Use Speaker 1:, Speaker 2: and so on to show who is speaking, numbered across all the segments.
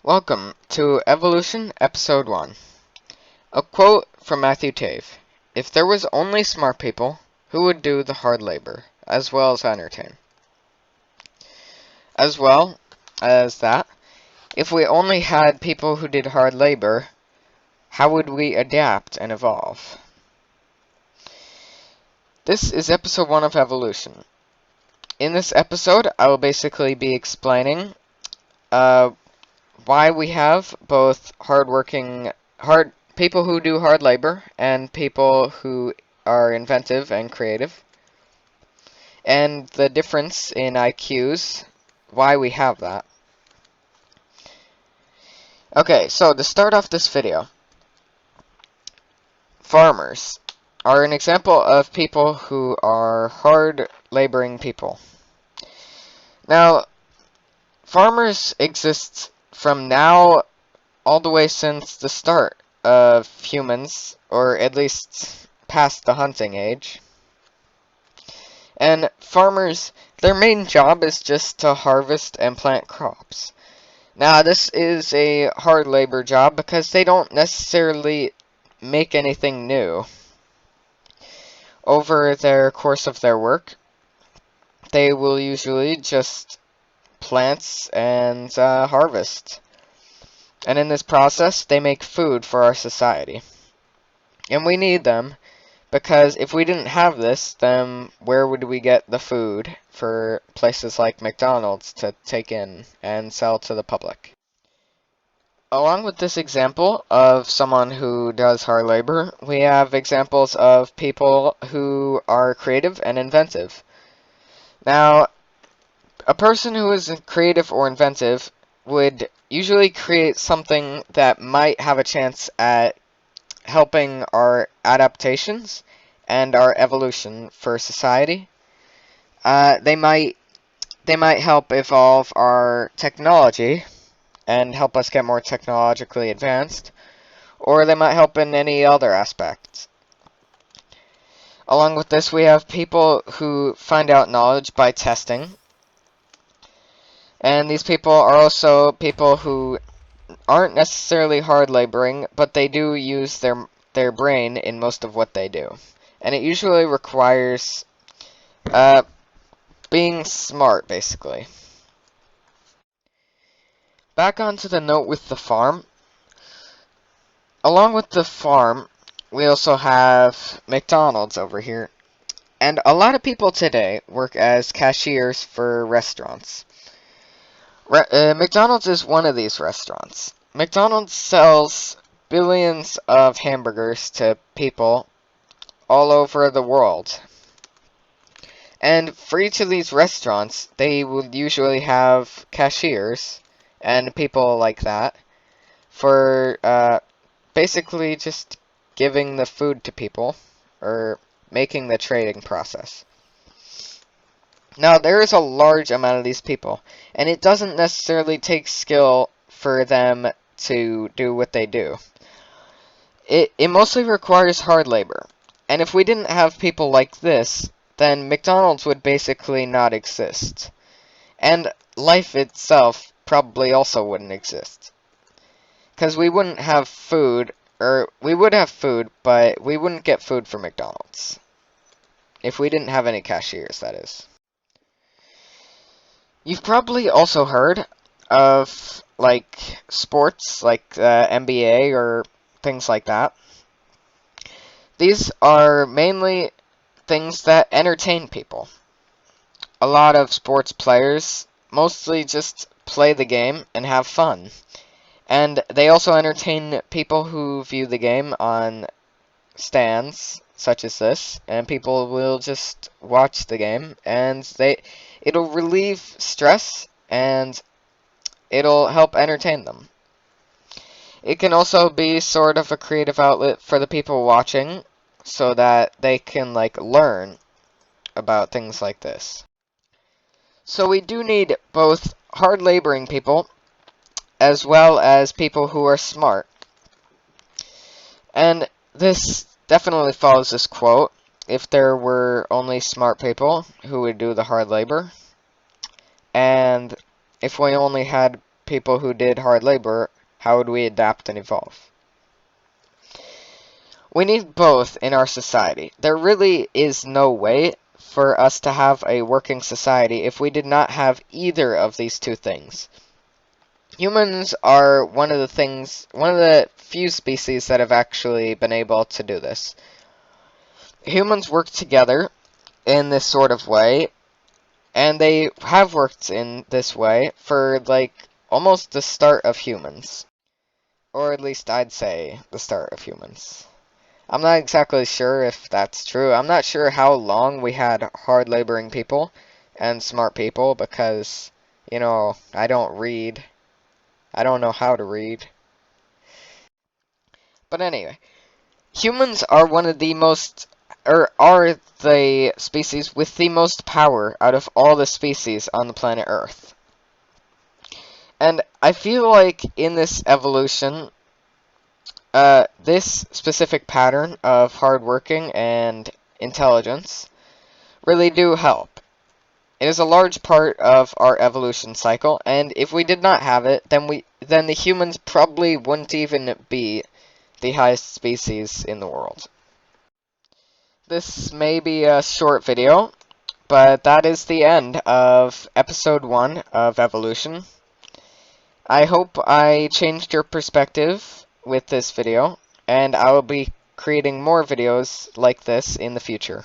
Speaker 1: Welcome to Evolution Episode 1. A quote from Matthew Tave. If there was only smart people, who would do the hard labor, as well as entertain? As well as that, if we only had people who did hard labor, how would we adapt and evolve? This is Episode 1 of Evolution. In this episode, I will basically be explaining why we have both people who do hard labor and people who are inventive and creative, and the difference in IQs, why we have that. Okay, so to start off this video, farmers are an example of people who are hard laboring people. Now, farmers exist from now all the way since the start of humans, or at least past the hunting age. And farmers, their main job is just to harvest and plant crops. Now, this is a hard labor job because they don't necessarily make anything new. Over their course of their work, they will usually just plant and harvest. And in this process, they make food for our society. And we need them, because if we didn't have this, then where would we get the food for places like McDonald's to take in and sell to the public? Along with this example of someone who does hard labor, we have examples of people who are creative and inventive. Now, a person who is creative or inventive would usually create something that might have a chance at helping our adaptations and our evolution for society. They might help evolve our technology and help us get more technologically advanced, or they might help in any other aspect. Along with this, we have people who find out knowledge by testing. And these people are also people who aren't necessarily hard laboring, but they do use their brain in most of what they do. And it usually requires being smart, basically. Back onto the note with the farm. Along with the farm, we also have McDonald's over here. And a lot of people today work as cashiers for restaurants. McDonald's is one of these restaurants. McDonald's sells billions of hamburgers to people all over the world. And for each of these restaurants, they will usually have cashiers and people like that for basically just giving the food to people or making the trading process. Now, there is a large amount of these people, and it doesn't necessarily take skill for them to do what they do. It mostly requires hard labor, and if we didn't have people like this, then McDonald's would basically not exist. And life itself probably also wouldn't exist. Because we wouldn't have food, or we would have food, but we wouldn't get food from McDonald's. If we didn't have any cashiers, that is. You've probably also heard of, like, sports, like NBA or things like that. These are mainly things that entertain people. A lot of sports players mostly just play the game and have fun. And they also entertain people who view the game on stands, such as this, and people will just watch the game, and it'll relieve stress, and it'll help entertain them. It can also be sort of a creative outlet for the people watching, so that they can, like, learn about things like this. So we do need both hard laboring people, as well as people who are smart. And this definitely follows this quote: if there were only smart people, who would do the hard labor? And if we only had people who did hard labor, how would we adapt and evolve? We need both in our society. There really is no way for us to have a working society if we did not have either of these two things. Humans are one of the few species that have actually been able to do this. Humans work together in this sort of way, and they have worked in this way for, like, almost the start of humans. Or at least I'd say the start of humans. I'm not exactly sure if that's true. I'm not sure how long we had hard laboring people and smart people because, you know, I don't read. I don't know how to read. But anyway, humans are one of the most, or are the species with the most power out of all the species on the planet Earth. And I feel like in this evolution, this specific pattern of hardworking and intelligence really do help. It is a large part of our evolution cycle, and if we did not have it, then the humans probably wouldn't even be the highest species in the world. This may be a short video, but that is the end of episode 1 of Evolution. I hope I changed your perspective with this video, and I will be creating more videos like this in the future.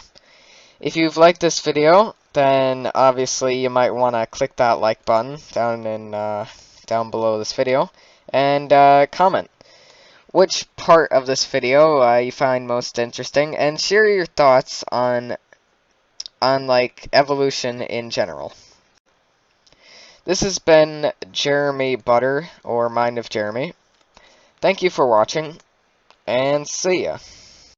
Speaker 1: If you've liked this video, then obviously you might want to click that like button down below this video, and comment which part of this video you find most interesting, and share your thoughts on like evolution in general. This has been Jeremy Butter, or Mind of Jeremy. Thank you for watching, and see ya.